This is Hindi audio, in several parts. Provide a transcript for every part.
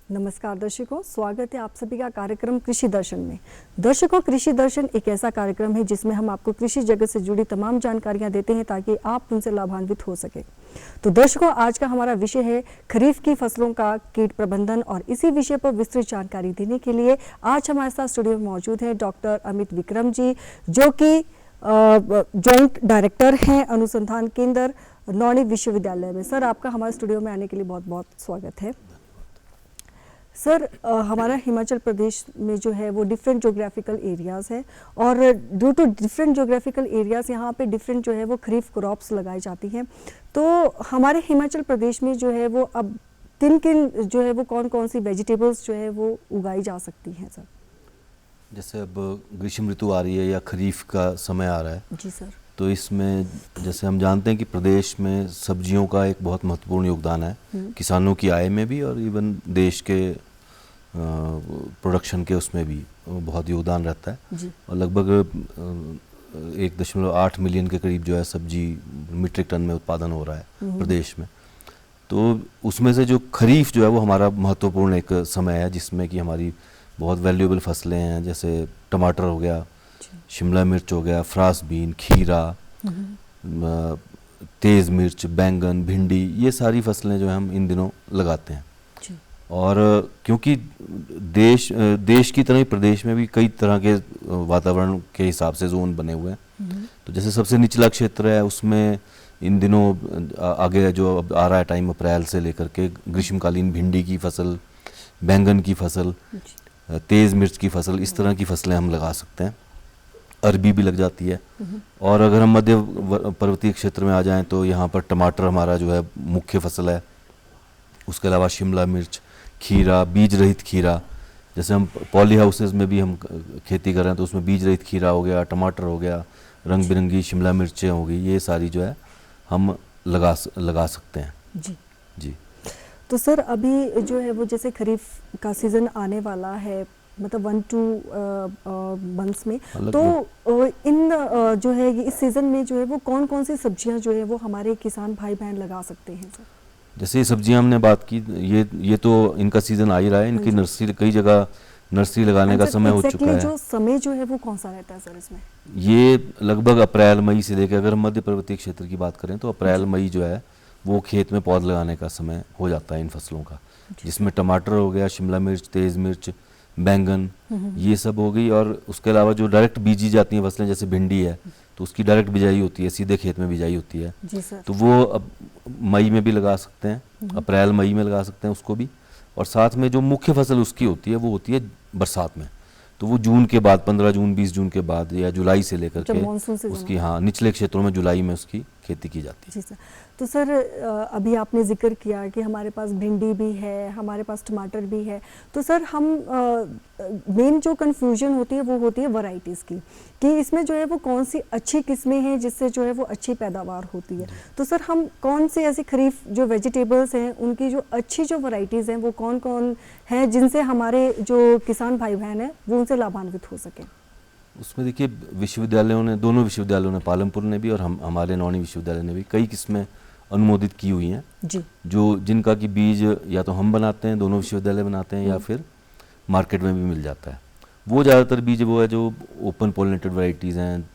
नमस्कार दर्शकों, स्वागत है आप सभी का कार्यक्रम कृषि दर्शन में। दर्शकों, कृषि दर्शन एक ऐसा कार्यक्रम है जिसमें हम आपको कृषि जगत से जुड़ी तमाम जानकारियां देते हैं ताकि आप उनसे लाभान्वित हो सके। तो दर्शकों, आज का हमारा विषय है खरीफ की फसलों का कीट प्रबंधन और इसी विषय पर विस्तृत जानकारी देने के लिए आज हमारे साथ स्टूडियो में मौजूद है डॉक्टर अमित विक्रम जी, जो कि जॉइंट डायरेक्टर हैं अनुसंधान केंद्र नौणी विश्वविद्यालय में। सर, आपका हमारे स्टूडियो में आने के लिए बहुत बहुत स्वागत है। सर, हमारा हिमाचल प्रदेश में जो है वो डिफरेंट जोग्राफिकल एरियाज़ है और due to different geographical areas यहाँ पे डिफरेंट जो है वो खरीफ क्रॉप्स लगाई जाती हैं। तो हमारे हिमाचल प्रदेश में जो है वो अब किन किन जो है वो कौन कौन सी वेजिटेबल्स जो है वो उगाई जा सकती हैं सर? जैसे अब ग्रीष्म ऋतु आ रही है या खरीफ का समय आ रहा है जी सर। तो इसमें जैसे हम जानते हैं कि प्रदेश में सब्जियों का एक बहुत महत्वपूर्ण योगदान है किसानों की आय में भी और इवन देश के प्रोडक्शन के उसमें भी बहुत योगदान रहता है जी। और लगभग 1.8 मिलियन के करीब जो है सब्जी मीट्रिक टन में उत्पादन हो रहा है प्रदेश में। तो उसमें से जो खरीफ जो है वो हमारा महत्वपूर्ण एक समय है जिसमें कि हमारी बहुत वैल्यूएबल फसलें हैं, जैसे टमाटर हो गया, शिमला मिर्च हो गया, फ्रांस बीन, खीरा, तेज़ मिर्च, बैंगन, भिंडी, ये सारी फसलें जो है हम इन दिनों लगाते हैं। और क्योंकि देश की तरह ही प्रदेश में भी कई तरह के वातावरण के हिसाब से जोन बने हुए हैं। तो जैसे सबसे निचला क्षेत्र है उसमें इन दिनों आगे जो अब आ रहा है टाइम अप्रैल से लेकर के ग्रीष्मकालीन भिंडी की फसल, बैंगन की फसल, तेज़ मिर्च की फसल, इस तरह की फसलें हम लगा सकते हैं। अरबी भी लग जाती है। और अगर हम मध्य पर्वतीय क्षेत्र में आ जाएं तो यहाँ पर टमाटर हमारा जो है मुख्य फसल है। उसके अलावा शिमला मिर्च, खीरा, बीज रहित खीरा, जैसे हम पॉली हाउसेज में भी हम खेती कर रहे हैं तो उसमें बीज रहित खीरा हो गया, टमाटर हो गया, रंग बिरंगी शिमला मिर्चें हो गई, ये सारी जो है हम लगा सकते हैं। जी जी। तो सर, अभी जो है वो जैसे खरीफ का सीज़न आने वाला है, मतलब 1-2 मंथ्स में, तो इन जो है इस सीज़न में जो है वो कौन कौन सी सब्जियां जो है वो हमारे किसान भाई बहन लगा सकते हैं सर? जैसे ये सब्जियां हमने बात की, ये तो इनका सीज़न आ ही रहा है। इनकी नर्सरी, कई जगह नर्सरी लगाने का समय हो चुका है। जो समय जो है वो कौन सा रहता है सर इसमें? ये लगभग अप्रैल मई से लेकर, अगर हम मध्य पर्वतीय क्षेत्र की बात करें तो अप्रैल मई जो है वो खेत में पौध लगाने का समय हो जाता है इन फसलों का, जिसमें टमाटर हो गया, शिमला मिर्च, तेज़ मिर्च, बैंगन, ये सब हो गई। और उसके अलावा जो डायरेक्ट बीजी जाती हैं फसलें, जैसे भिंडी है तो उसकी डायरेक्ट बिजाई होती है, सीधे खेत में बिजाई होती है। जी सर। तो वो अब मई में भी लगा सकते हैं, अप्रैल मई में लगा सकते हैं उसको भी। और साथ में जो मुख्य फसल उसकी होती है वो होती है बरसात में, तो वो जून के बाद, 15 जून 20 जून के बाद या जुलाई से लेकर के उसकी, हाँ, निचले क्षेत्रों में जुलाई में उसकी खेती की जाती है। जी सर। तो सर, अभी आपने जिक्र किया कि हमारे पास भिंडी भी है, हमारे पास टमाटर भी है। तो सर, हम मेन जो कन्फ्यूजन होती है वो होती है वैरायटीज़ की, कि इसमें जो है वो कौन सी अच्छी किस्में हैं जिससे जो है वो अच्छी पैदावार होती है। तो सर, हम कौन से ऐसी खरीफ जो वेजिटेबल्स हैं उनकी जो अच्छी जो वैरायटीज़ हैं वो कौन कौन हैं जिनसे हमारे जो किसान भाई बहन हैं वो उनसे लाभान्वित हो सकें? उसमें देखिए, विश्वविद्यालयों ने, दोनों विश्वविद्यालयों ने, पालमपुर ने भी और हमारे नौणी विश्वविद्यालय ने भी कई किस्में अनुमोदित की हुई हैं जी, जो जिनका कि बीज या तो हम बनाते हैं, दोनों विश्वविद्यालय बनाते हैं, या फिर मार्केट में भी मिल जाता है। वो ज़्यादातर बीज वो है जो ओपन पोलिनेटेड वैरायटीज़ हैं,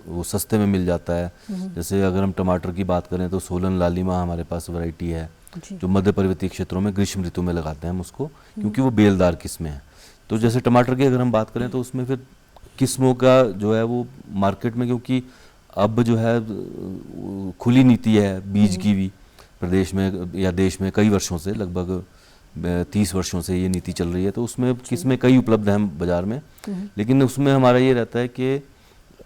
वो सस्ते में मिल जाता है। जैसे अगर हम टमाटर की बात करें तो सोलन लालिमा हमारे पास वैरायटी है जो मध्य पर्वतीय क्षेत्रों में ग्रीष्म ऋतु में लगाते हैं हम उसको, क्योंकि वो बेलदार किस्में हैं। तो जैसे टमाटर की अगर हम बात करें तो उसमें फिर किस्मों का जो है वो मार्केट में, क्योंकि अब जो है खुली नीति है बीज की भी प्रदेश में या देश में कई वर्षों से, लगभग 30 वर्षों से ये नीति चल रही है। तो उसमें किस्में कई उपलब्ध हैं बाज़ार में, लेकिन उसमें हमारा ये रहता है कि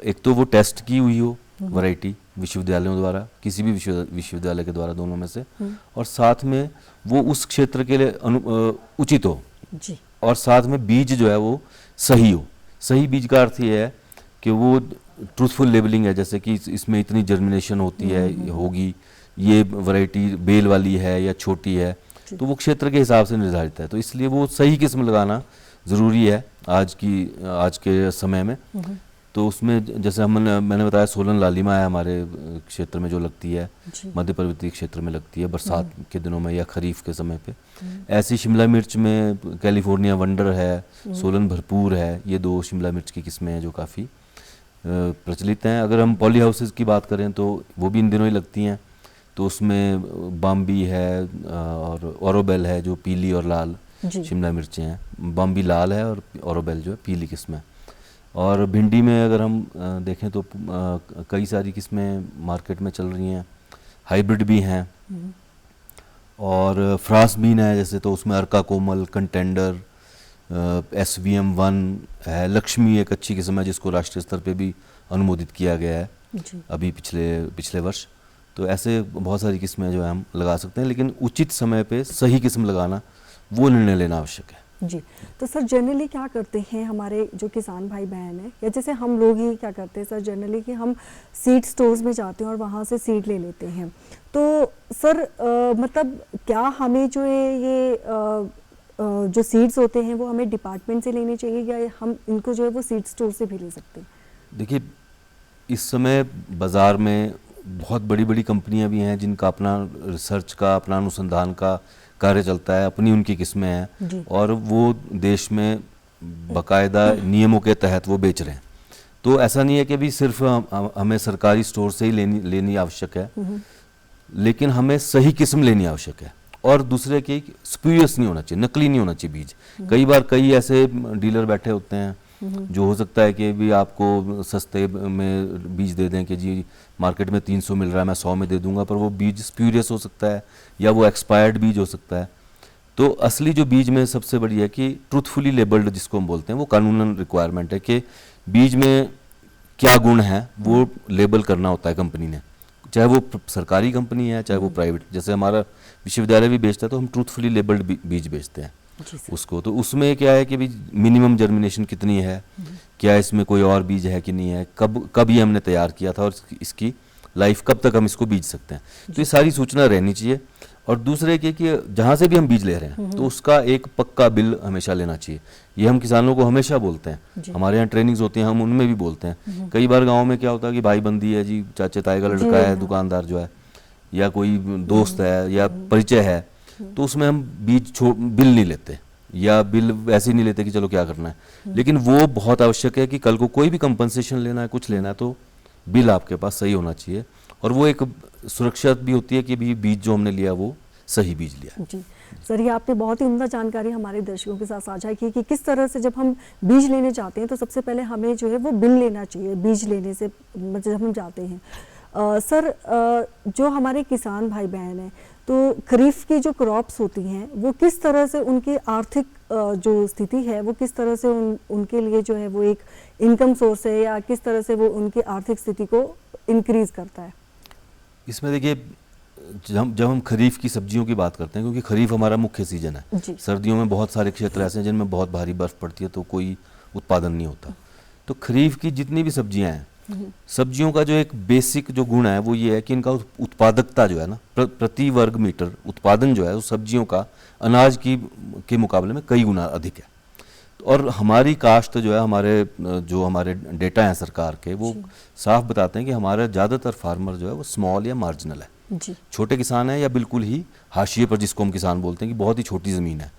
एक तो वो टेस्ट की हुई हो वैरायटी विश्वविद्यालयों द्वारा, किसी भी विश्वविद्यालय के द्वारा, दोनों में से, और साथ में वो उस क्षेत्र के लिए उचित हो जी। और साथ में बीज जो है वो सही हो। सही बीज का अर्थ ये है कि वो ट्रूथफुल लेबलिंग है, जैसे कि इसमें इतनी जर्मिनेशन होती है, होगी, ये वैरायटी बेल वाली है या छोटी है, तो वो क्षेत्र के हिसाब से निर्धारित है। तो इसलिए वो सही किस्म लगाना ज़रूरी है आज के समय में। तो उसमें जैसे मैंने बताया सोलन लालिमा है हमारे क्षेत्र में जो लगती है, जी। मध्य पर्वतीय क्षेत्र में लगती है बरसात के दिनों में या खरीफ के समय पे। ऐसी शिमला मिर्च में कैलिफोर्निया वंडर है, सोलन भरपूर है, ये 2 शिमला मिर्च की किस्में हैं जो काफ़ी प्रचलित हैं। अगर हम पॉली हाउसेस की बात करें तो वो भी इन दिनों ही लगती हैं, तो उसमें बॉम्बी है और ओरोबेल है जो पीली और लाल जी। शिमला मिर्चें हैं। बॉम्बी लाल है और ओरोबेल जो है पीली किस्म है। और भिंडी में अगर हम देखें तो कई सारी किस्में मार्केट में चल रही हैं, हाइब्रिड भी हैं। और फ्रांस बीन है जैसे, तो उसमें अर्का कोमल, कंटेंडर, SVM1 है, लक्ष्मी एक अच्छी किस्म है जिसको राष्ट्रीय स्तर पे भी अनुमोदित किया गया है जी। अभी पिछले वर्ष। तो ऐसे बहुत सारी किस्में जो है हम लगा सकते हैं, लेकिन उचित समय पे सही किस्म लगाना, वो निर्णय लेना आवश्यक है। जी। तो सर जनरली क्या करते हैं हमारे जो किसान भाई बहन हैं, या जैसे हम लोग ही क्या करते हैं सर जनरली कि हम सीड स्टोर्स में जाते हैं और वहाँ से सीड ले लेते हैं। तो सर मतलब क्या हमें जो है ये जो सीड्स होते हैं वो हमें डिपार्टमेंट से लेने चाहिए, या हम इनको जो है वो सीड स्टोर से भी ले सकते हैं? देखिए, इस समय बाज़ार में बहुत बड़ी बड़ी कंपनियां भी हैं जिनका अपना रिसर्च का, अपना अनुसंधान का कार्य चलता है, अपनी उनकी किस्में हैं और वो देश में बाकायदा नियमों के तहत वो बेच रहे हैं। तो ऐसा नहीं है कि अभी सिर्फ हमें सरकारी स्टोर से ही लेनी आवश्यक है, लेकिन हमें सही किस्म लेनी आवश्यक है। और दूसरे की स्प्यूरियस नहीं होना चाहिए, नकली नहीं होना चाहिए बीज। कई बार कई ऐसे डीलर बैठे होते हैं जो हो सकता है कि भी आपको सस्ते में बीज दे दें कि जी मार्केट में 300 मिल रहा है, मैं 100 में दे दूंगा, पर वो बीज स्प्यूरियस हो सकता है या वो एक्सपायर्ड बीज हो सकता है। तो असली जो बीज में सबसे बड़ी है कि ट्रूथफुली लेबल्ड जिसको हम बोलते हैं, वो कानूनन रिक्वायरमेंट है कि बीज में क्या गुण है वो लेबल करना होता है कंपनी ने, चाहे वो सरकारी कंपनी है चाहे वो प्राइवेट। जैसे हमारा विश्वविद्यालय भी बेचता है तो हम ट्रूथफुली लेबल्ड बीज बेचते हैं उसको। तो उसमें क्या है कि भी मिनिमम जर्मिनेशन कितनी है, क्या इसमें कोई और बीज है कि नहीं है, कब ये हमने तैयार किया था और इसकी लाइफ कब तक हम इसको बीज सकते हैं, तो ये सारी सूचना रहनी चाहिए। और दूसरे कि जहाँ से भी हम बीज ले रहे हैं तो उसका एक पक्का बिल हमेशा लेना चाहिए। ये हम किसानों को हमेशा बोलते हैं, हमारे यहाँ ट्रेनिंग्स होती हैं, हम उनमें भी बोलते हैं। कई बार गाँव में क्या होता है कि भाई बंदी है जी, चाचे ताए का लड़का है, दुकानदार जो है, या कोई दोस्त है या परिचय है, तो उसमें हम बिल नहीं लेते, या बिल वैसे ही नहीं लेते कि चलो क्या करना है। लेकिन वो बहुत आवश्यक है कि कल को कोई भी कंपनसेशन लेना है, कुछ लेना है, तो बिल आपके पास सही होना चाहिए। और वो एक सुरक्षा भी होती है कि भी बीज जो हमने लिया वो सही बीज लिया। जी सर, ये आपने बहुत ही उम्दा जानकारी हमारे दर्शकों के साथ साझा की कि किस तरह से जब हम बीज लेने जाते हैं तो सबसे पहले हमें जो है वो बिल लेना चाहिए बीज लेने से जब हम जाते हैं। सर जो हमारे किसान भाई बहन हैं, तो खरीफ की जो क्रॉप्स होती हैं वो किस तरह से उनकी आर्थिक जो स्थिति है वो किस तरह से उनके लिए जो है वो एक इनकम सोर्स है, या किस तरह से वो उनकी आर्थिक स्थिति को इंक्रीज करता है? इसमें देखिए, जब हम खरीफ की सब्जियों की बात करते हैं, क्योंकि खरीफ हमारा मुख्य सीजन है, सर्दियों में बहुत सारे क्षेत्र ऐसे हैं जिनमें बहुत भारी बर्फ पड़ती है तो कोई उत्पादन नहीं होता। तो खरीफ की जितनी भी सब्जियां हैं, सब्जियों का जो एक बेसिक जो गुण है वो ये है कि इनका उत्पादकता जो है ना, प्रति वर्ग मीटर उत्पादन जो है वो सब्जियों का अनाज के मुकाबले में कई गुना अधिक है। और हमारी काश्त जो है, हमारे डेटा हैं सरकार के, वो साफ बताते हैं कि हमारा ज़्यादातर फार्मर जो है वो स्मॉल या मार्जिनल है, छोटे किसान हैं या बिल्कुल ही हाशिए पर, जिसको हम किसान बोलते हैं कि बहुत ही छोटी ज़मीन है।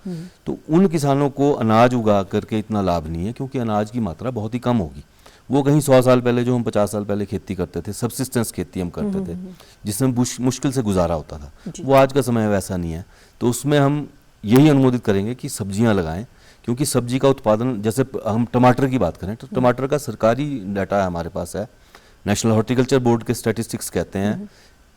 तो उन किसानों को अनाज उगा करके इतना लाभ नहीं है, क्योंकि अनाज की मात्रा बहुत ही कम होगी। वो कहीं 100 साल पहले, जो हम 50 साल पहले खेती करते थे, सबसिस्टेंस खेती हम करते थे जिसमें मुश्किल से गुजारा होता था, वो आज का समय वैसा नहीं है। तो उसमें हम यही अनुमोदित करेंगे कि सब्जियां लगाएं, क्योंकि सब्जी का उत्पादन, जैसे हम टमाटर की बात करें तो टमाटर का सरकारी डाटा हमारे पास है, नेशनल हॉर्टिकल्चर बोर्ड के स्टैटिस्टिक्स कहते हैं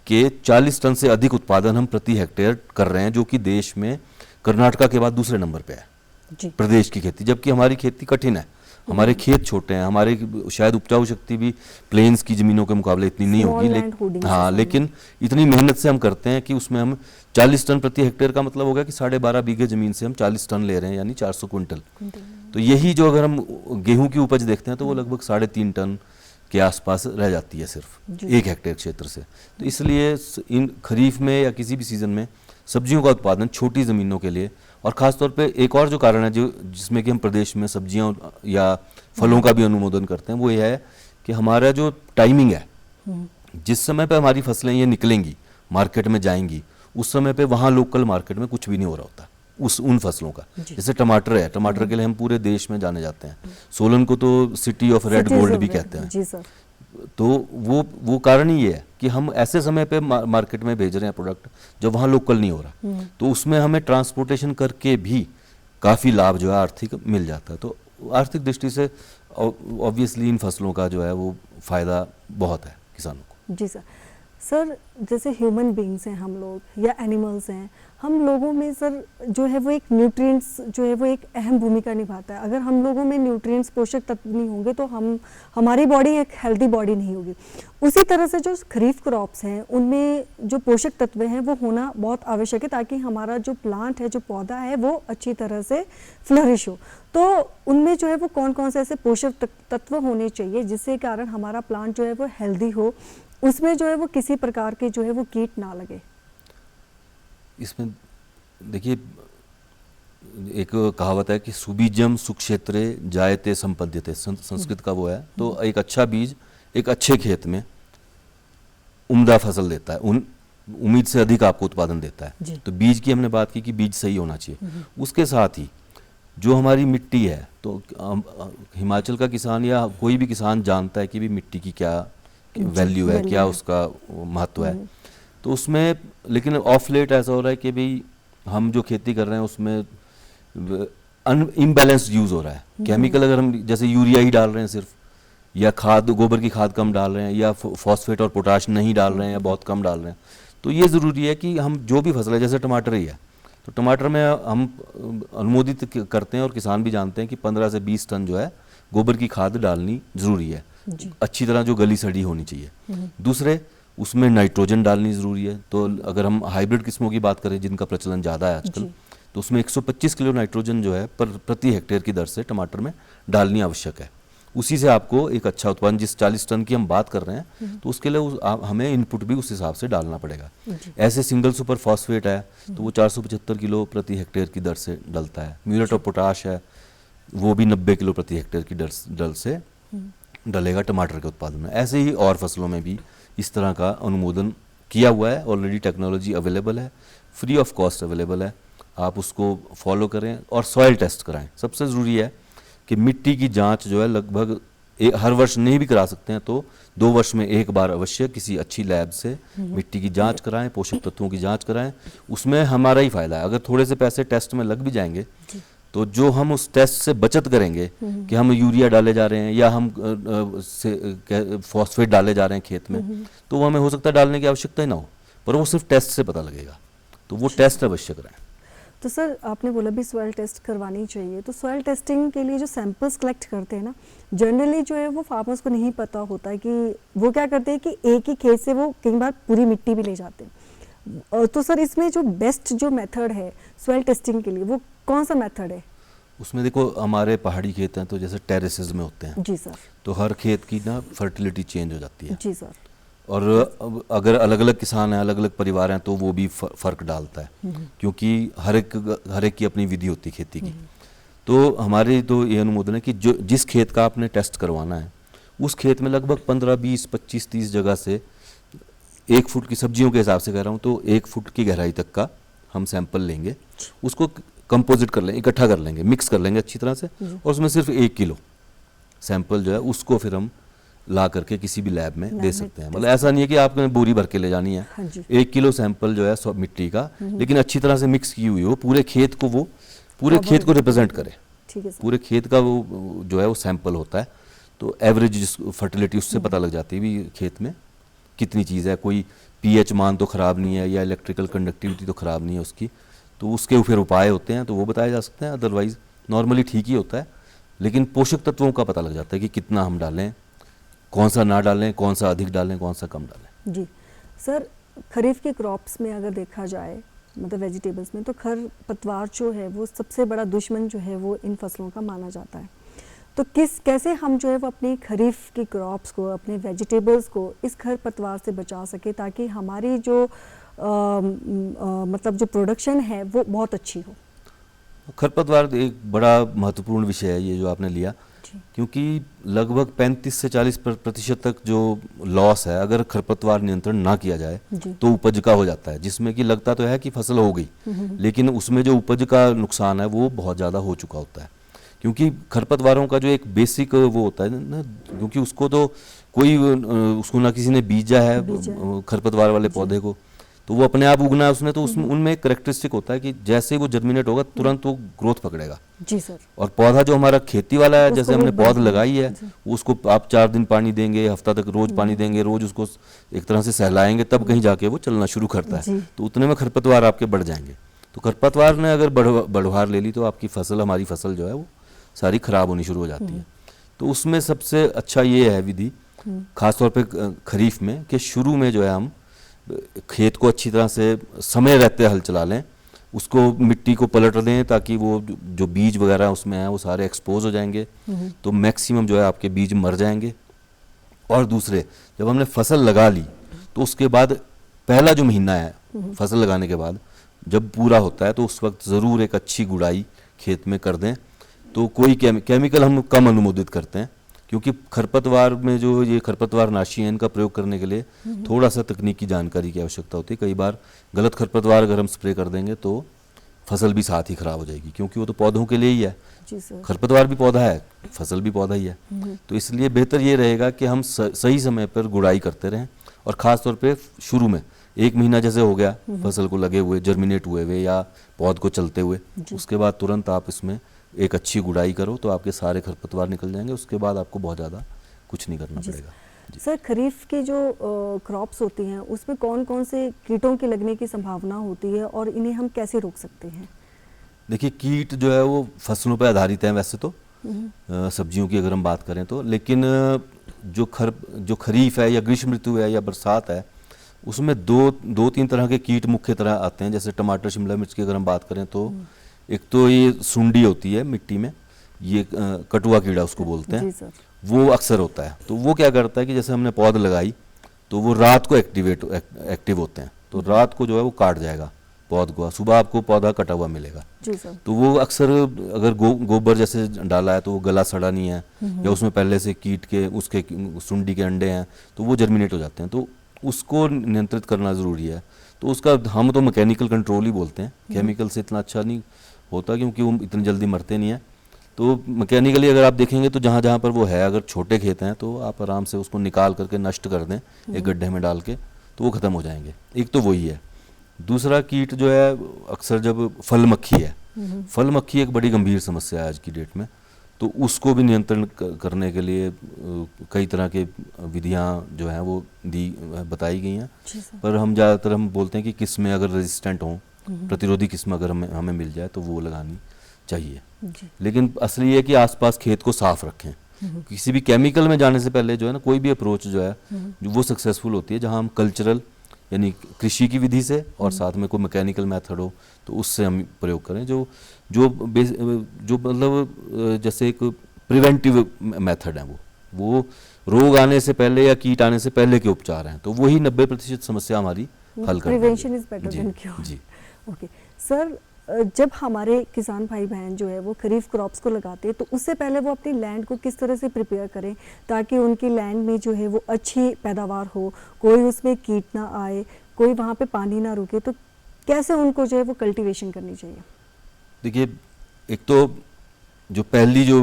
कि 40 टन से अधिक उत्पादन हम प्रति हेक्टेयर कर रहे हैं, जो कि देश में कर्नाटका के बाद दूसरे नंबर पे है प्रदेश की खेती। जबकि हमारी खेती कठिन है, हमारे खेत छोटे हैं, हमारे शायद उपजाऊ शक्ति भी प्लेन्स की ज़मीनों के मुकाबले इतनी नहीं होगी, लेकिन इतनी मेहनत से हम करते हैं कि उसमें हम 40 टन प्रति हेक्टेयर का मतलब होगा कि 12.5 बीघे ज़मीन से हम 40 टन ले रहे हैं, यानी 400 क्विंटल। तो यही जो अगर हम गेहूं की उपज देखते हैं तो वो लगभग 3.5 टन के आसपास रह जाती है सिर्फ 1 हेक्टेयर क्षेत्र से। तो इसलिए इन खरीफ में या किसी भी सीज़न में सब्जियों का उत्पादन छोटी ज़मीनों के लिए, और ख़ास तौर पे एक और जो कारण है जिसमें कि हम प्रदेश में सब्जियां या फलों का भी अनुमोदन करते हैं, वो ये है कि हमारा जो टाइमिंग है, जिस समय पे हमारी फसलें ये निकलेंगी, मार्केट में जाएंगी, उस समय पे वहाँ लोकल मार्केट में कुछ भी नहीं हो रहा होता उन फसलों का। जैसे टमाटर है, टमाटर के लिए हम पूरे देश में जाने जाते हैं, सोलन को तो सिटी ऑफ रेड गोल्ड भी कहते हैं। जी सर। तो वो कारण ही ये है कि हम ऐसे समय पे मार्केट में भेज रहे हैं प्रोडक्ट जो वहाँ लोकल नहीं हो रहा, तो उसमें हमें ट्रांसपोर्टेशन करके भी काफ़ी लाभ जो है आर्थिक मिल जाता है। तो आर्थिक दृष्टि से ऑब्वियसली इन फसलों का जो है वो फ़ायदा बहुत है किसानों को। जी सर। सर जैसे ह्यूमन बींग्स हैं हम लोग या एनिमल्स हैं, हम लोगों में सर जो है वो एक न्यूट्रिएंट्स जो है वो एक अहम भूमिका निभाता है। अगर हम लोगों में न्यूट्रिएंट्स पोषक तत्व नहीं होंगे तो हमारी बॉडी एक हेल्दी बॉडी नहीं होगी। उसी तरह से जो खरीफ क्रॉप्स हैं उनमें जो पोषक तत्व हैं वो होना बहुत आवश्यक है ताकि हमारा जो प्लांट है, जो पौधा है, वो अच्छी तरह से फ्लरिश हो। तो उनमें जो है वो कौन कौन से ऐसे पोषक तत्व होने चाहिए जिससे कारण हमारा प्लांट जो है वो हेल्दी हो, उसमें जो है वो किसी प्रकार के जो है वो कीट ना लगे? इसमें देखिए, एक कहावत है कि सुबीजम सुक्षेत्रे जायते संपद्यते, संस्कृत का वो है। तो एक अच्छा बीज एक अच्छे खेत में उम्दा फसल देता है, उम्मीद से अधिक आपको उत्पादन देता है। तो बीज की हमने बात की कि बीज सही होना चाहिए। उसके साथ ही जो हमारी मिट्टी है, तो हिमाचल का किसान या कोई भी किसान जानता है कि भी मिट्टी की क्या वैल्यू है, क्या उसका महत्व है। तो उसमें लेकिन ऑफ लेट ऐसा हो रहा है कि भाई हम जो खेती कर रहे हैं उसमें इम्बैलेंस्ड यूज़ हो रहा है। केमिकल अगर हम जैसे यूरिया ही डाल रहे हैं सिर्फ, या खाद, गोबर की खाद कम डाल रहे हैं, या फॉस्फेट और पोटाश नहीं डाल रहे हैं या बहुत कम डाल रहे हैं, तो ये ज़रूरी है कि हम जो भी फसल है, जैसे टमाटर ही है, तो टमाटर में हम अनुमोदित करते हैं और किसान भी जानते हैं कि 15 से 20 टन जो है गोबर की खाद डालनी ज़रूरी है, अच्छी तरह जो गली सड़ी होनी चाहिए। दूसरे, उसमें नाइट्रोजन डालनी ज़रूरी है। तो अगर हम हाइब्रिड किस्मों की बात करें जिनका प्रचलन ज़्यादा है आजकल, तो उसमें 125 किलो नाइट्रोजन जो है प्रति हेक्टेयर की दर से टमाटर में डालनी आवश्यक है। उसी से आपको एक अच्छा उत्पादन, जिस 40 टन की हम बात कर रहे हैं, तो उसके लिए हमें इनपुट भी उस हिसाब से डालना पड़ेगा। ऐसे सिंगल सुपर फॉस्फेट है तो वो 475 किलो प्रति हेक्टेयर की दर से डलता है। म्यूरेट ऑफ पोटाश है, वो भी 90 किलो प्रति हेक्टेयर की दर से डलेगा टमाटर के उत्पादन में। ऐसे ही और फसलों में भी इस तरह का अनुमोदन किया हुआ है। ऑलरेडी टेक्नोलॉजी अवेलेबल है, फ्री ऑफ कॉस्ट अवेलेबल है, आप उसको फॉलो करें और सॉइल टेस्ट कराएं। सबसे ज़रूरी है कि मिट्टी की जांच जो है लगभग हर वर्ष नहीं भी करा सकते हैं तो 2 वर्ष में एक बार अवश्य किसी अच्छी लैब से मिट्टी की जांच कराएं, पोषक तत्वों की जांच कराएं। उसमें हमारा ही फायदा है। अगर थोड़े से पैसे टेस्ट में लग भी जाएंगे तो जो हम उस टेस्ट से बचत करेंगे कि हम यूरिया डाले जा रहे हैं या हम फॉस्फेट डाले जा रहे हैं खेत में, तो वो हमें हो सकता है डालने की आवश्यकता ही ना हो, पर वो सिर्फ टेस्ट से पता लगेगा। तो वो टेस्ट अवश्य कराएं। तो सर आपने बोला भी सॉइल टेस्ट करवानी चाहिए, तो सॉइल टेस्टिंग के लिए जो सैंपल्स कलेक्ट करते हैं ना, जनरली जो है वो फार्मर्स को नहीं पता होता है कि वो क्या करते हैं कि एक ही खेत से वो कई बार पूरी मिट्टी भी ले जाते हैं। तो सर इसमें जो बेस्ट जो मेथड है सॉइल टेस्टिंग के लिए वो कौन सा मेथड है? उसमें देखो, हमारे पहाड़ी खेत हैं तो जैसे टेरेसेस में होते हैं। जी सर। तो हर खेत की ना फर्टिलिटी चेंज हो जाती है। जी सर। और अगर अलग अलग किसान हैं, अलग अलग परिवार हैं, तो वो भी फ़र्क डालता है, क्योंकि हर एक की अपनी विधि होती है खेती की। तो हमारे तो ये अनुमोदन है कि जिस खेत का आपने टेस्ट करवाना है उस खेत में लगभग 15, 20, 25, 30 जगह से 1 फुट की, सब्जियों के हिसाब से कह रहा हूँ, तो 1 फुट की गहराई तक का हम सैंपल लेंगे, उसको कंपोजिट कर लेंगे, इकट्ठा कर लेंगे, मिक्स कर लेंगे अच्छी तरह से, और उसमें सिर्फ 1 किलो सैंपल जो है उसको फिर हम ला करके किसी भी लैब में दे सकते हैं। मतलब ऐसा नहीं है कि आपने बोरी भर के ले जानी है। 1 किलो सैंपल जो है मिट्टी का, लेकिन अच्छी तरह से मिक्स की हुई हो, पूरे खेत को रिप्रेजेंट करे। पूरे खेत का वो जो है वो सैंपल होता है, तो एवरेज फर्टिलिटी उससे पता लग जाती है भी खेत में कितनी चीज़ है। कोई पीएच मान तो ख़राब नहीं है या इलेक्ट्रिकल कंडक्टिविटी तो ख़राब नहीं है उसकी, तो उसके फिर उपाय होते हैं तो वो बताए जा सकते हैं। अदरवाइज नॉर्मली ठीक ही होता है, लेकिन पोषक तत्वों का पता लग जाता है कि कितना हम डालें, कौन सा ना डालें, कौन सा अधिक डालें, कौन सा कम डालें। जी सर, खरीफ के क्रॉप्स में अगर देखा जाए, मतलब वेजिटेबल्स में, तो खरपतवार जो है वो सबसे बड़ा दुश्मन जो है वो इन फसलों का माना जाता है। तो कैसे हम जो है वो अपनी खरीफ की क्रॉप्स को, अपने वेजिटेबल्स को इस खरपतवार से बचा सके ताकि हमारी जो मतलब जो प्रोडक्शन है वो बहुत अच्छी हो? खरपतवार एक बड़ा महत्वपूर्ण विषय है ये जो आपने लिया, जी। क्योंकि लगभग 35 से 40% तक जो लॉस है अगर खरपतवार नियंत्रण ना किया जाए जी। तो उपज का हो जाता है, जिसमें कि लगता तो है कि फसल हो गई, लेकिन उसमें जो उपज का नुकसान है वो बहुत ज़्यादा हो चुका होता है। क्योंकि खरपतवारों का जो एक बेसिक वो होता है ना, क्योंकि उसको तो कोई उसको ना किसी ने बीजा है खरपतवार वाले पौधे को, तो वो अपने आप उगना है उसने, तो उसमें उनमें एक करेक्टरिस्टिक होता है कि जैसे ही वो जर्मिनेट होगा तुरंत वो ग्रोथ पकड़ेगा। जी सर। और पौधा जो हमारा खेती वाला है, उसको जैसे वो हमने पौध बढ़ाना लगाई है, जी। उसको आप 4 दिन पानी देंगे, हफ्ता तक रोज पानी देंगे, रोज उसको एक तरह से सहलाएंगे, तब कहीं जाके वो चलना शुरू करता है। जी। तो उतने में खरपतवार आपके बढ़ जाएंगे। तो खरपतवार ने अगर बढ़वार ले ली तो आपकी फसल, हमारी फसल जो है वो सारी खराब होनी शुरू हो जाती है। तो उसमें सबसे अच्छा ये है विधि, खासतौर पे खरीफ में, कि शुरू में जो है हम खेत को अच्छी तरह से समय रहते हल चला लें, उसको मिट्टी को पलट दें ताकि वो जो बीज वगैरह उसमें है वो सारे एक्सपोज हो जाएंगे, तो मैक्सिमम जो है आपके बीज मर जाएंगे। और दूसरे, जब हमने फसल लगा ली तो उसके बाद पहला जो महीना है फसल लगाने के बाद जब पूरा होता है तो उस वक्त ज़रूर एक अच्छी गुड़ाई खेत में कर दें। तो कोई केमिकल हम कम अनुमोदित करते हैं, क्योंकि खरपतवार में जो ये खरपतवार नाशी है, इनका प्रयोग करने के लिए थोड़ा सा तकनीकी जानकारी की आवश्यकता होती है। कई बार गलत खरपतवार अगर हम स्प्रे कर देंगे तो फसल भी साथ ही खराब हो जाएगी, क्योंकि वो तो पौधों के लिए ही है। जी सर। खरपतवार भी पौधा है, फसल भी पौधा ही है। तो इसलिए बेहतर ये रहेगा कि हम सही समय पर गुड़ाई करते रहें, और ख़ास तौर पे शुरू में 1 महीना जैसे हो गया फसल को लगे हुए, जर्मिनेट हुए हुए या पौध को चलते हुए, उसके बाद तुरंत आप इसमें एक अच्छी गुड़ाई करो तो आपके सारे खरपतवार निकल जाएंगे। उसके बाद आपको बहुत ज़्यादा कुछ नहीं करना पड़ेगा। सर, खरीफ की जो क्रॉप्स होती हैं उसमें कौन कौन से कीटों के लगने की संभावना होती है और इन्हें हम कैसे रोक सकते हैं? देखिए, कीट जो है वो फसलों पर आधारित हैं वैसे तो, सब्जियों की अगर हम बात करें तो, लेकिन जो खरीफ है या ग्रीष्म ऋतु है या बरसात है, उसमें दो तीन तरह के कीट मुख्य तरह आते हैं। जैसे टमाटर शिमला मिर्च की अगर हम बात करें तो एक तो ये सुंडी होती है मिट्टी में, ये कटुआ कीड़ा उसको बोलते हैं, वो अक्सर होता है। तो वो क्या करता है कि जैसे हमने पौध लगाई तो वो रात को एक्टिव होते हैं, तो रात को जो है वो काट जाएगा पौध को, सुबह आपको पौधा कटा हुआ मिलेगा। जी सर। तो वो अक्सर अगर गोबर जैसे डाला है तो वो गला सड़ा नहीं है, या उसमें पहले से कीट के उसके सुंडी के अंडे हैं तो वो जर्मिनेट हो जाते हैं, तो उसको नियंत्रित करना ज़रूरी है। तो उसका हम तो मैकेनिकल कंट्रोल ही बोलते हैं, केमिकल से इतना अच्छा नहीं होता क्योंकि वो इतनी जल्दी मरते नहीं हैं। तो मैकेनिकली अगर आप देखेंगे तो जहाँ जहाँ पर वो है, अगर छोटे खेत हैं तो आप आराम से उसको निकाल करके नष्ट कर दें एक गड्ढे में डाल के, तो वो ख़त्म हो जाएंगे। एक तो वही है। दूसरा कीट जो है अक्सर जब फल मक्खी है, फल मक्खी एक बड़ी गंभीर समस्या है आज की डेट में, तो उसको भी नियंत्रण करने के लिए कई तरह के विधियां जो हैं वो बताई गई हैं। पर हम ज़्यादातर हम बोलते हैं कि किस्में अगर रेजिस्टेंट हों, प्रतिरोधी किस्म अगर हमें मिल जाए तो वो लगानी चाहिए। लेकिन असली ये है कि आसपास खेत को साफ रखें। किसी भी केमिकल में जाने से पहले जो है ना, कोई भी अप्रोच जो है वो सक्सेसफुल होती है जहाँ हम कल्चरल यानी कृषि की विधि से और साथ में कोई मैकेनिकल मेथड हो तो उससे हम प्रयोग करें, जो मतलब जैसे एक प्रिवेंटिव मेथड है, वो रोग आने से पहले या कीट आने से पहले के उपचार हैं, तो वही 90% समस्या हमारी हल कर देंगे। Prevention is better than cure. जी। ओके सर, जब हमारे किसान भाई बहन जो है वो खरीफ क्रॉप्स को लगाते हैं तो उससे पहले वो अपनी लैंड को किस तरह से प्रिपेयर करें ताकि उनकी लैंड में जो है वो अच्छी पैदावार हो, कोई उसमें कीट ना आए, कोई वहाँ पे पानी ना रुके, तो कैसे उनको जो है वो कल्टीवेशन करनी चाहिए? देखिए, एक तो जो पहली जो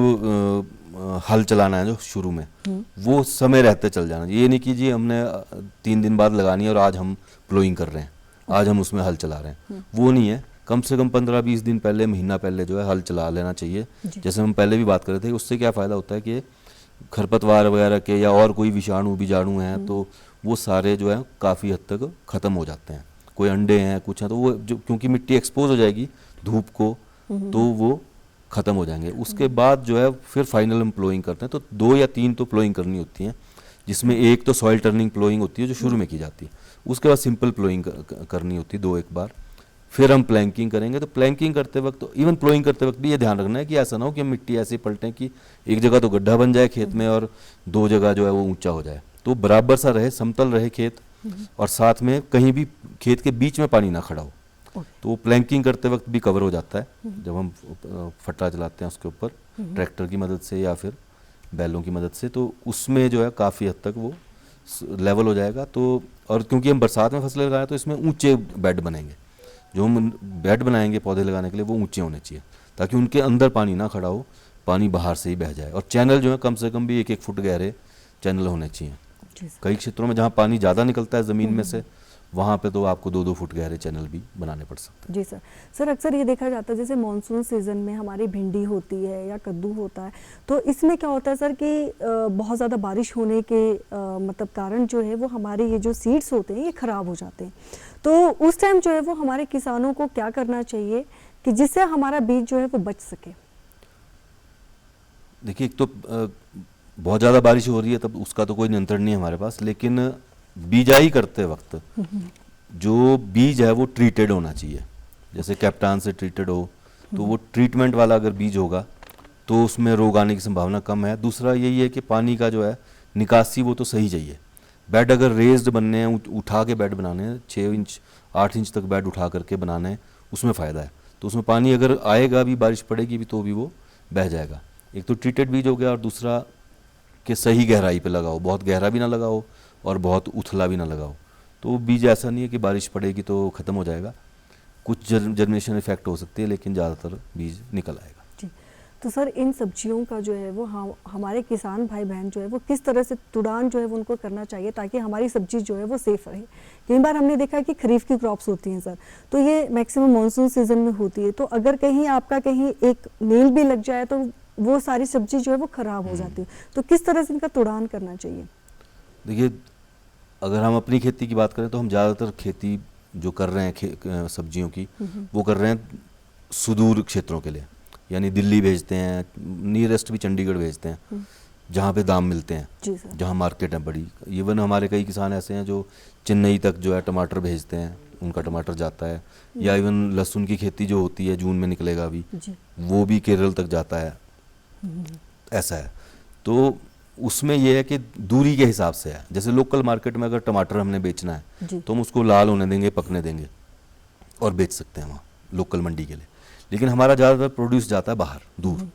हल चलाना है जो शुरू में, वो समय रहते चल जाना। ये नहीं कि जी हमने 3 दिन बाद लगानी है और आज हम प्लोइंग कर रहे हैं, आज हम उसमें हल चला रहे हैं, वो नहीं है। कम से कम 15-20 दिन पहले, महीना पहले जो है हल चला लेना चाहिए। जैसे हम पहले भी बात कर रहे थे, उससे क्या फ़ायदा होता है कि खरपतवार वगैरह के या और कोई विषाणु बीजाणु हैं तो वो सारे जो है काफ़ी हद तक ख़त्म हो जाते हैं। कोई अंडे हैं, कुछ हैं, तो वो जो क्योंकि मिट्टी एक्सपोज हो जाएगी धूप को, तो वो ख़त्म हो जाएंगे। उसके बाद जो है फिर फाइनल हम प्लोइंग करते हैं, तो 2 या 3 तो प्लोइंग करनी होती हैं, जिसमें एक तो सॉइल टर्निंग प्लोइंग होती है जो शुरू में की जाती है, उसके बाद सिंपल प्लोइंग करनी होती है 2-1 बार, फिर हम प्लैंकिंग करेंगे। तो प्लैंकिंग करते वक्त, इवन प्लोइंग करते वक्त भी ये ध्यान रखना है कि ऐसा ना हो कि हम मिट्टी ऐसे पलटें कि एक जगह तो गड्ढा बन जाए खेत में और 2 जगह जो है वो ऊंचा हो जाए। तो बराबर सा रहे, समतल रहे खेत, और साथ में कहीं भी खेत के बीच में पानी ना खड़ा हो। तो प्लैंकिंग करते वक्त भी कवर हो जाता है जब हम फट्टा चलाते हैं उसके ऊपर ट्रैक्टर की मदद से या फिर बैलों की मदद से, तो उसमें जो है काफ़ी हद तक वो लेवल हो जाएगा। तो और क्योंकि हम बरसात में फसलें लगाएं तो इसमें ऊंचे बेड बनेंगे, जो हम बेड बनाएंगे पौधे लगाने के लिए वो ऊंचे होने चाहिए ताकि उनके अंदर पानी ना खड़ा हो, पानी बाहर से ही बह जाए। और चैनल जो है कम से कम भी 1-1 फुट गहरे चैनल होने चाहिए। जी सर। कई क्षेत्रों में जहाँ पानी ज़्यादा निकलता है ज़मीन में से, वहाँ पे तो आपको 2-2 फुट गहरे चैनल भी बनाने पड़ सकते हैं। जी सर। सर अक्सर ये देखा जाता है जैसे मानसून सीज़न में हमारी भिंडी होती है या कद्दू होता है, तो इसमें क्या होता है सर कि बहुत ज़्यादा बारिश होने के मतलब कारण जो है वो हमारे ये जो सीड्स होते हैं ये ख़राब हो जाते हैं। तो उस टाइम जो है वो हमारे किसानों को क्या करना चाहिए कि जिससे हमारा बीज जो है वो बच सके? देखिए, एक तो बहुत ज़्यादा बारिश हो रही है तब उसका तो कोई नियंत्रण नहीं है हमारे पास, लेकिन बीजाई करते वक्त जो बीज है वो ट्रीटेड होना चाहिए। जैसे कैप्टान से ट्रीटेड हो तो वो ट्रीटमेंट वाला अगर बीज होगा तो उसमें रोग आने की संभावना कम है। दूसरा यही है कि पानी का जो है निकासी वो तो सही चाहिए। बेड अगर रेज्ड बनने हैं, उठा के बेड बनाने हैं, 6 इंच 8 इंच तक बेड उठा करके बनाने हैं, उसमें फ़ायदा है। तो उसमें पानी अगर आएगा भी, बारिश पड़ेगी भी, तो भी वो बह जाएगा। एक तो ट्रीटेड बीज हो गया, और दूसरा कि सही गहराई पे लगाओ, बहुत गहरा भी ना लगाओ और बहुत उथला भी ना लगाओ। तो बीज ऐसा नहीं है कि बारिश पड़ेगी तो ख़त्म हो जाएगा, कुछ जर्मिनेशन इफेक्ट हो सकती है, लेकिन ज़्यादातर बीज निकल आएगा। जी। तो सर इन सब्जियों का जो है वो हमारे किसान भाई बहन जो है वो किस तरह से तुड़ान जो है वो उनको करना चाहिए ताकि हमारी सब्जी जो है वो सेफ रहे? कई बार हमने देखा है कि खरीफ की क्रॉप्स होती हैं सर, तो ये मैक्सिमम मानसून सीजन में होती है, तो अगर कहीं आपका कहीं एक नेल भी लग जाए तो वो सारी सब्जी जो है वो खराब हो जाती है, तो किस तरह से इनका तुड़ान करना चाहिए? देखिए, अगर हम अपनी खेती की बात करें तो हम ज़्यादातर खेती जो कर रहे हैं सब्जियों की, वो कर रहे हैं सुदूर क्षेत्रों के लिए, यानी दिल्ली भेजते हैं, नियरेस्ट भी चंडीगढ़ भेजते हैं, जहाँ पे दाम मिलते हैं, जी सर। जहाँ मार्केट है बड़ी। इवन हमारे कई किसान ऐसे हैं जो चेन्नई तक जो है टमाटर भेजते हैं, उनका टमाटर जाता है। या इवन लहसुन की खेती जो होती है जून में निकलेगा अभी, वो भी केरल तक जाता है, ऐसा है। तो उसमें यह है कि दूरी के हिसाब से है। जैसे लोकल मार्केट में अगर टमाटर हमने बेचना है तो हम उसको लाल होने देंगे, पकने देंगे और बेच सकते हैं वहाँ लोकल मंडी के लिए। लेकिन हमारा ज़्यादातर प्रोड्यूस जाता है बाहर, दूर।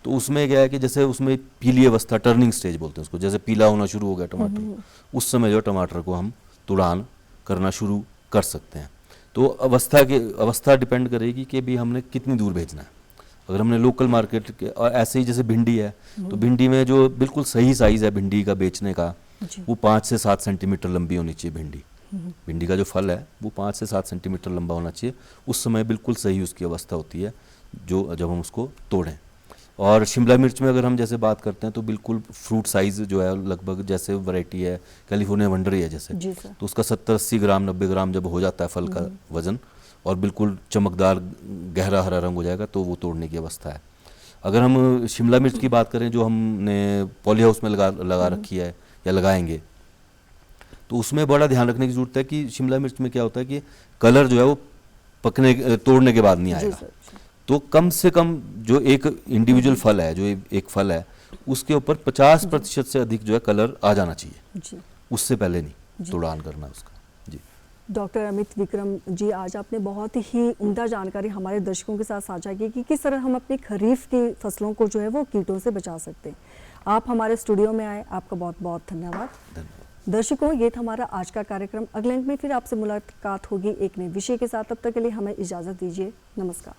तो उसमें क्या है कि जैसे उसमें पीली अवस्था, टर्निंग स्टेज बोलते हैं उसको, जैसे पीला होना शुरू हो गया टमाटर, उस समय जो टमाटर को हम तुड़ान करना शुरू कर सकते हैं। तो अवस्था डिपेंड करेगी कि भी हमने कितनी दूर भेजना है। अगर हमने लोकल मार्केट के, और ऐसे ही जैसे भिंडी है, तो भिंडी में जो बिल्कुल सही साइज़ है भिंडी का बेचने का, वो 5 से 7 सेंटीमीटर लंबी होनी चाहिए भिंडी। भिंडी का जो फल है वो 5 से 7 सेंटीमीटर लंबा होना चाहिए। उस समय बिल्कुल सही उसकी अवस्था होती है जो जब हम उसको तोड़ें। और शिमला मिर्च में अगर हम जैसे बात करते हैं तो बिल्कुल फ्रूट साइज़ जो है लगभग, जैसे वैरायटी है कैलिफोर्निया वंडर है जैसे, तो उसका 70-80 ग्राम 90 ग्राम जब हो जाता है फल का वज़न और बिल्कुल चमकदार गहरा हरा रंग हो जाएगा तो वो तोड़ने की अवस्था है। अगर हम शिमला मिर्च की बात करें जो हमने पॉली हाउस में लगा रखी है या लगाएंगे, तो उसमें बड़ा ध्यान रखने की ज़रूरत है कि शिमला मिर्च में क्या होता है कि कलर जो है वो तोड़ने के बाद नहीं आएगा। तो कम से कम जो एक इंडिविजुअल फल है, जो एक फल है, उसके ऊपर 50% से अधिक जो है कलर आ जाना चाहिए, उससे पहले नहीं तुड़ान करना उसका। जी डॉक्टर अमित विक्रम जी, आज आपने बहुत ही उम्दा जानकारी हमारे दर्शकों के साथ साझा की कि किस तरह हम अपनी खरीफ की फसलों को जो है वो कीटों से बचा सकते हैं। आप हमारे स्टूडियो में आए, आपका बहुत बहुत धन्यवाद। दर्शकों, ये था हमारा आज का कार्यक्रम। अगले अंक में फिर आपसे मुलाकात होगी एक नए विषय के साथ। तब तक के लिए हमें इजाज़त दीजिए। नमस्कार।